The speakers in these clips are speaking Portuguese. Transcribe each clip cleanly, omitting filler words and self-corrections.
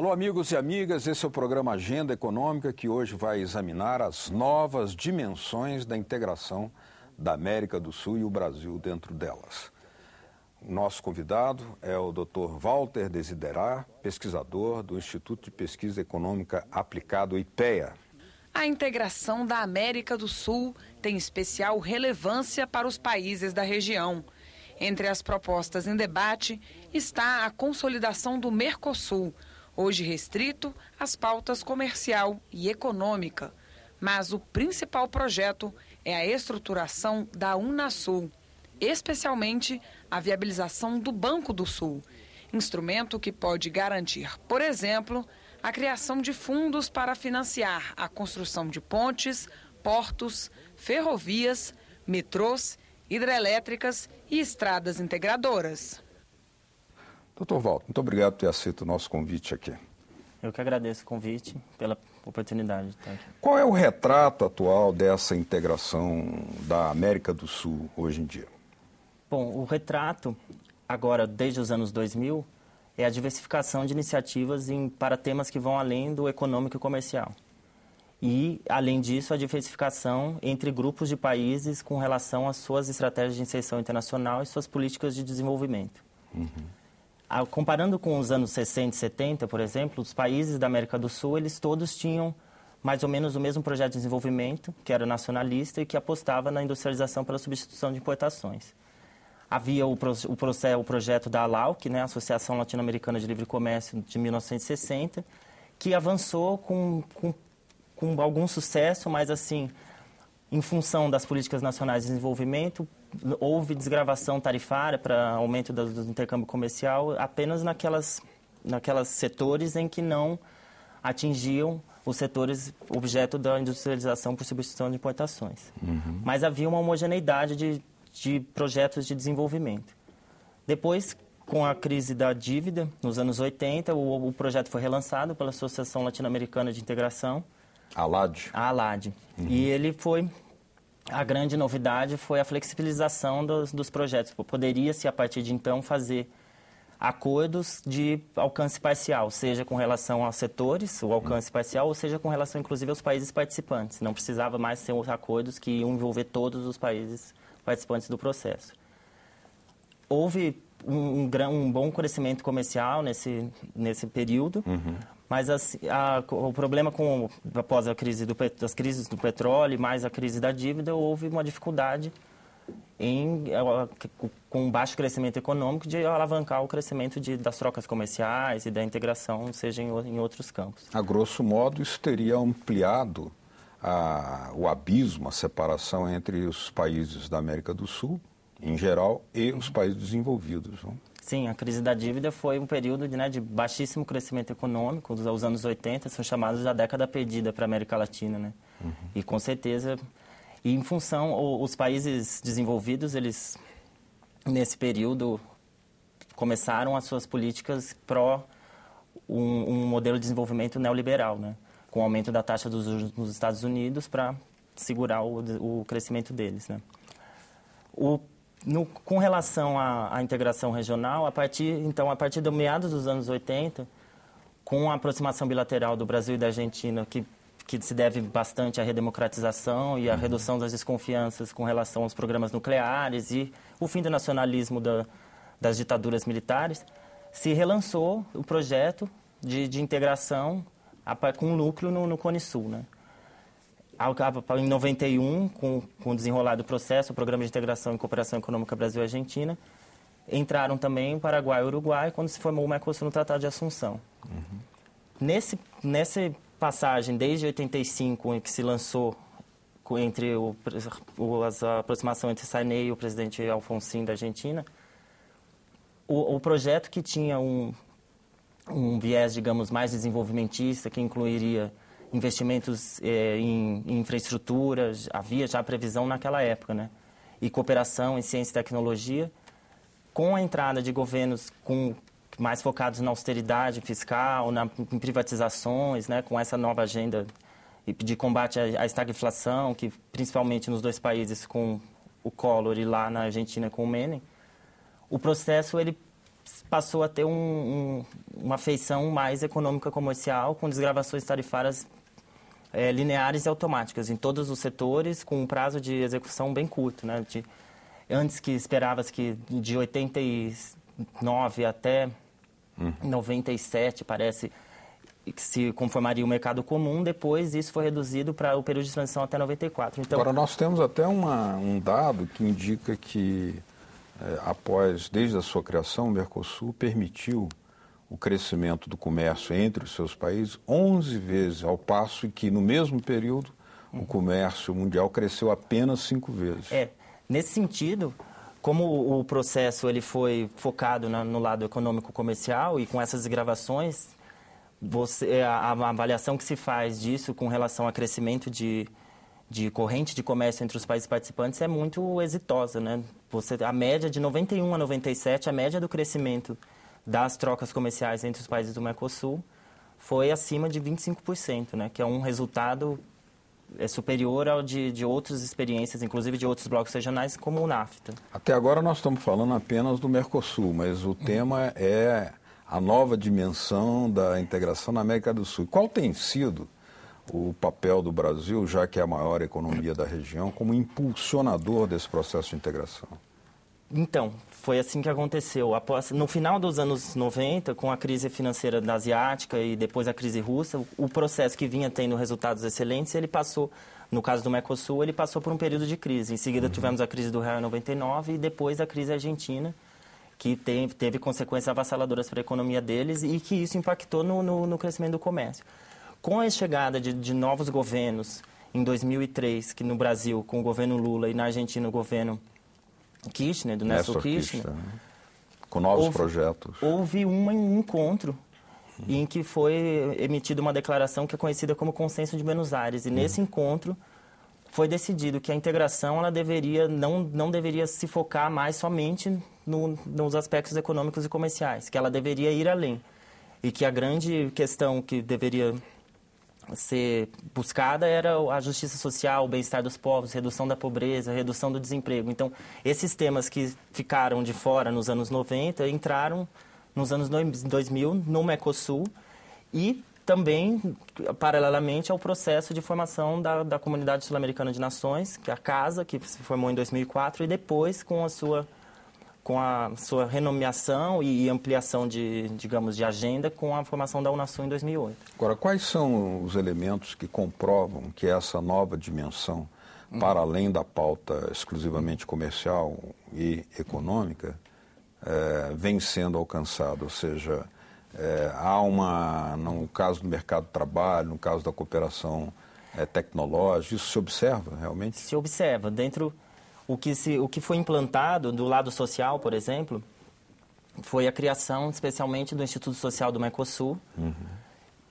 Alô, amigos e amigas, esse é o programa Agenda Econômica, que hoje vai examinar as novas dimensões da integração da América do Sul e o Brasil dentro delas. O nosso convidado é o Dr. Walter Desiderá, pesquisador do Instituto de Pesquisa Econômica Aplicada, o IPEA. A integração da América do Sul tem especial relevância para os países da região. Entre as propostas em debate está a consolidação do Mercosul, hoje restrito às pautas comercial e econômica. Mas o principal projeto é a estruturação da Unasul, especialmente a viabilização do Banco do Sul, instrumento que pode garantir, por exemplo, a criação de fundos para financiar a construção de pontes, portos, ferrovias, metrôs, hidrelétricas e estradas integradoras. Dr. Walter, muito obrigado por ter aceito o nosso convite aqui. Eu que agradeço o convite, pela oportunidade de estar aqui. Qual é o retrato atual dessa integração da América do Sul hoje em dia? Bom, o retrato, agora, desde os anos 2000, é a diversificação de iniciativas para temas que vão além do econômico e comercial. E, além disso, a diversificação entre grupos de países com relação às suas estratégias de inserção internacional e suas políticas de desenvolvimento. Comparando com os anos 60 e 70, por exemplo, os países da América do Sul, eles todos tinham mais ou menos o mesmo projeto de desenvolvimento, que era nacionalista e que apostava na industrialização pela substituição de importações. Havia o projeto da ALAUC, né, Associação Latino-Americana de Livre Comércio, de 1960, que avançou com algum sucesso, mas assim, em função das políticas nacionais de desenvolvimento, houve desgravação tarifária para aumento do intercâmbio comercial apenas naquelas setores em que não atingiam os setores objeto da industrialização por substituição de importações. Mas havia uma homogeneidade de projetos de desenvolvimento. Depois, com a crise da dívida, nos anos 80, o projeto foi relançado pela Associação Latino-Americana de Integração. ALAD. A ALAD. E ele foi... A grande novidade foi a flexibilização dos projetos. Poderia-se, a partir de então, fazer acordos de alcance parcial, seja com relação aos setores, o alcance parcial, ou seja com relação, inclusive, aos países participantes. Não precisava mais ser acordos que iam envolver todos os países participantes do processo. Houve um bom crescimento comercial nesse período, mas o problema após as crises do petróleo, mais a crise da dívida, houve uma dificuldade com baixo crescimento econômico de alavancar o crescimento das trocas comerciais e da integração, seja em outros campos. A grosso modo, isso teria ampliado o abismo, a separação entre os países da América do Sul, em geral, e os países desenvolvidos, não? Sim, a crise da dívida foi um período de baixíssimo crescimento econômico. Os anos 80 são chamados da década perdida para a América Latina, né? E com certeza, em função, os países desenvolvidos, eles, nesse período, começaram as suas políticas um modelo de desenvolvimento neoliberal, né? Com o aumento da taxa dos juros nos Estados Unidos para segurar o crescimento deles, né? Com relação à integração regional, a partir do meados dos anos 80, com a aproximação bilateral do Brasil e da Argentina, que se deve bastante à redemocratização e à redução das desconfianças com relação aos programas nucleares e o fim do nacionalismo das ditaduras militares, se relançou o projeto de integração com núcleo no Cone Sul, né? Em 91, com o desenrolar do processo, o Programa de Integração e Cooperação Econômica Brasil-Argentina, entraram também o Paraguai e o Uruguai, quando se formou o Mercosul no Tratado de Assunção. Nessa passagem, desde 85, em que se lançou a aproximação entre Sarney e o presidente Alfonsín da Argentina, o projeto que tinha um viés, digamos, mais desenvolvimentista, que incluiria investimentos em infraestrutura, havia já previsão naquela época, né? E cooperação em ciência e tecnologia, com a entrada de governos mais focados na austeridade fiscal, em privatizações, né? Com essa nova agenda de combate à estagflação, que principalmente nos dois países, com o Collor e lá na Argentina com o Menem, o processo ele passou a ter uma feição mais econômica comercial, com desgravações tarifárias lineares e automáticas em todos os setores, com um prazo de execução bem curto, né? Antes que esperava-se que de 89 até 97, parece, que se conformaria o mercado comum. Depois isso foi reduzido para o período de transição até 94. Então, agora, nós temos até um dado que indica que, desde a sua criação, o Mercosul permitiu o crescimento do comércio entre os seus países 11 vezes, ao passo que, no mesmo período, o comércio mundial cresceu apenas 5 vezes. Nesse sentido, como o processo ele foi focado no lado econômico-comercial e com essas desgravações, a avaliação que se faz disso com relação a crescimento de corrente de comércio entre os países participantes é muito exitosa, né? A média de 91 a 97, a média do crescimento das trocas comerciais entre os países do Mercosul foi acima de 25%, né? Que é um resultado superior ao de outras experiências, inclusive de outros blocos regionais, como o NAFTA. Até agora nós estamos falando apenas do Mercosul, mas o tema é a nova dimensão da integração na América do Sul. Qual tem sido o papel do Brasil, já que é a maior economia da região, como impulsionador desse processo de integração? Então, foi assim que aconteceu. No final dos anos 90, com a crise financeira da asiática e depois a crise russa, o processo que vinha tendo resultados excelentes, ele passou, no caso do Mercosul, ele passou por um período de crise. Em seguida, tivemos a crise do real em 99 e depois a crise argentina, que teve consequências avassaladoras para a economia deles e que isso impactou no crescimento do comércio. Com a chegada de novos governos, em 2003, que no Brasil, com o governo Lula, e na Argentina, o governo Kirchner, do Néstor Kirchner, com novos projetos. Houve um encontro em que foi emitida uma declaração que é conhecida como Consenso de Buenos Aires. E nesse encontro foi decidido que a integração ela não deveria se focar mais somente nos aspectos econômicos e comerciais, que ela deveria ir além. E que a grande questão que deveria ser buscada era a justiça social, o bem-estar dos povos, redução da pobreza, redução do desemprego. Então, esses temas que ficaram de fora nos anos 90 entraram nos anos 2000 no Mercosul e também, paralelamente, ao processo de formação da Comunidade Sul-Americana de Nações, que é a CASA, que se formou em 2004, e depois com a sua renomeação e ampliação de agenda com a formação da Unasul em 2008. Agora, quais são os elementos que comprovam que essa nova dimensão, para além da pauta exclusivamente comercial e econômica, vem sendo alcançada? Ou seja, no caso do mercado de trabalho, no caso da cooperação tecnológica, isso se observa realmente? Se observa. O que foi implantado do lado social, por exemplo, foi a criação especialmente do Instituto Social do Mercosul,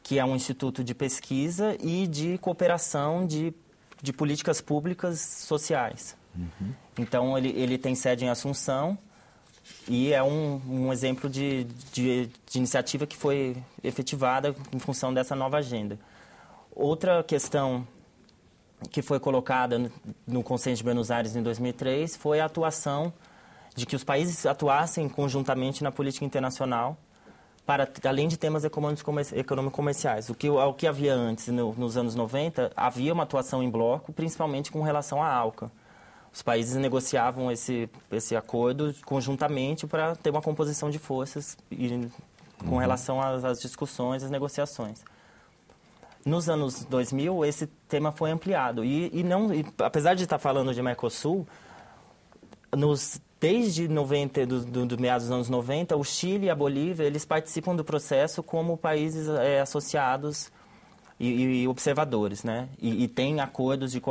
que é um instituto de pesquisa e de cooperação de políticas públicas sociais. Então, ele tem sede em Assunção e é um exemplo de iniciativa que foi efetivada em função dessa nova agenda. Outra questão que foi colocada no Consenso de Buenos Aires em 2003 foi a atuação de que os países atuassem conjuntamente na política internacional além de temas econômico-comerciais. O que havia antes, nos anos 90, havia uma atuação em bloco, principalmente com relação à ALCA. Os países negociavam esse acordo conjuntamente para ter uma composição de forças com relação às discussões, às negociações. Nos anos 2000, esse tema foi ampliado. Apesar de estar falando de Mercosul, desde meados dos anos 90, o Chile e a Bolívia eles participam do processo como países associados e observadores, né? E têm acordos de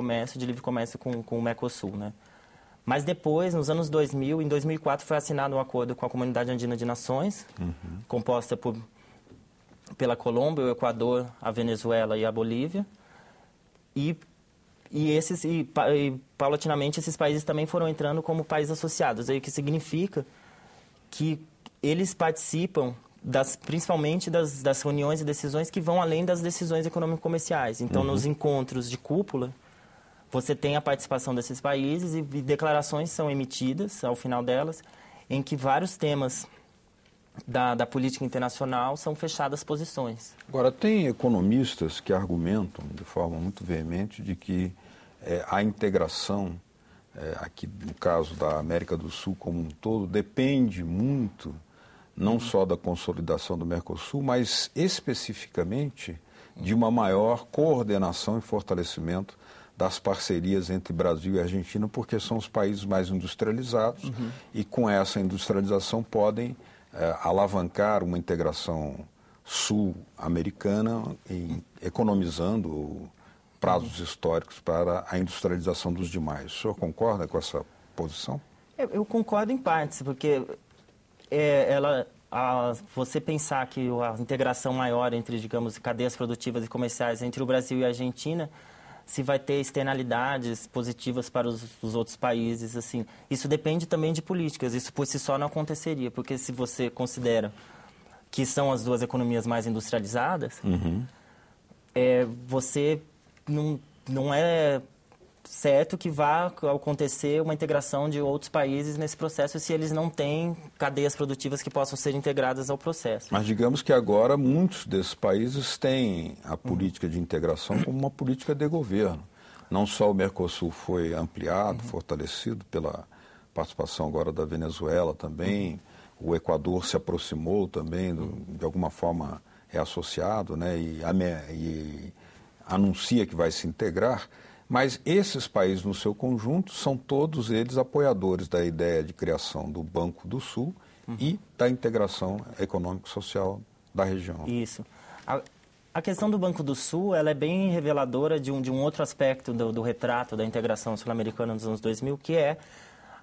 livre comércio com o Mercosul, né? Mas depois, nos anos 2000, em 2004, foi assinado um acordo com a Comunidade Andina de Nações, composta pela Colômbia, o Equador, a Venezuela e a Bolívia. E paulatinamente esses países também foram entrando como países associados, o que significa que eles participam principalmente das reuniões e decisões que vão além das decisões econômico-comerciais. Então, nos encontros de cúpula, você tem a participação desses países e declarações são emitidas ao final delas, em que vários temas da política internacional, são fechadas posições. Agora, tem economistas que argumentam de forma muito veemente de que a integração, aqui no caso da América do Sul como um todo, depende muito não só da consolidação do Mercosul, mas especificamente de uma maior coordenação e fortalecimento das parcerias entre Brasil e Argentina, porque são os países mais industrializados e com essa industrialização podem alavancar uma integração sul-americana, economizando prazos históricos para a industrialização dos demais. O senhor concorda com essa posição? Eu concordo em partes, porque você pensar que a integração maior entre, digamos, cadeias produtivas e comerciais entre o Brasil e a Argentina, se vai ter externalidades positivas para os outros países, assim. Isso depende também de políticas, isso por si só não aconteceria, porque se você considera que são as duas economias mais industrializadas, você não é certo que vá acontecer uma integração de outros países nesse processo se eles não têm cadeias produtivas que possam ser integradas ao processo. Mas digamos que agora muitos desses países têm a política de integração como uma política de governo. Não só o Mercosul foi ampliado, fortalecido pela participação agora da Venezuela também, o Equador se aproximou também, de alguma forma é associado, né, e anuncia que vai se integrar. Mas esses países, no seu conjunto, são todos eles apoiadores da ideia de criação do Banco do Sul e da integração econômico-social da região. Isso. A questão do Banco do Sul, ela é bem reveladora de um outro aspecto do retrato da integração sul-americana nos anos 2000, que é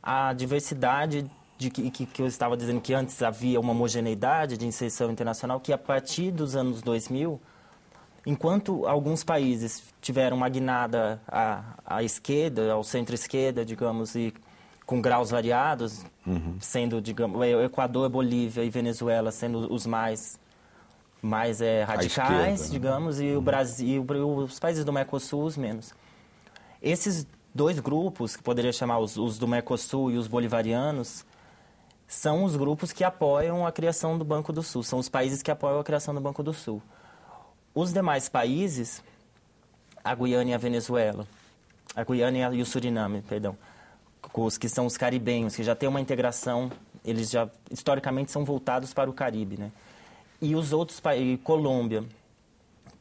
a diversidade que eu estava dizendo que antes havia uma homogeneidade de inserção internacional, que a partir dos anos 2000... Enquanto alguns países tiveram uma guinada à esquerda, ao centro-esquerda, digamos, e com graus variados, sendo, digamos, o Equador, Bolívia e Venezuela sendo os mais radicais, esquerda, digamos, e o Brasil, os países do Mercosul, os menos. Esses dois grupos, que poderia chamar os do Mercosul e os bolivarianos, são os grupos que apoiam a criação do Banco do Sul, são os países que apoiam a criação do Banco do Sul. Os demais países, a Guiana e a Venezuela, a Guiana e o Suriname, perdão, os que são os caribenhos, que já têm uma integração, eles já historicamente são voltados para o Caribe, né? E os outros países, Colômbia,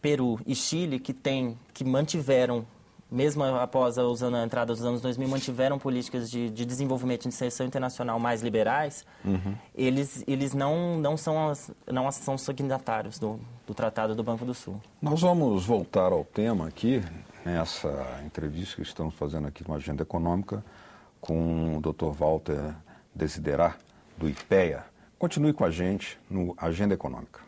Peru e Chile, que mantiveram, mesmo após a entrada dos anos 2000, mantiveram políticas de desenvolvimento de inserção internacional mais liberais, eles não são signatários do Tratado do Banco do Sul. Nós vamos voltar ao tema aqui, nessa entrevista que estamos fazendo aqui no Agenda Econômica, com o Dr. Walter Desiderá, do IPEA. Continue com a gente no Agenda Econômica.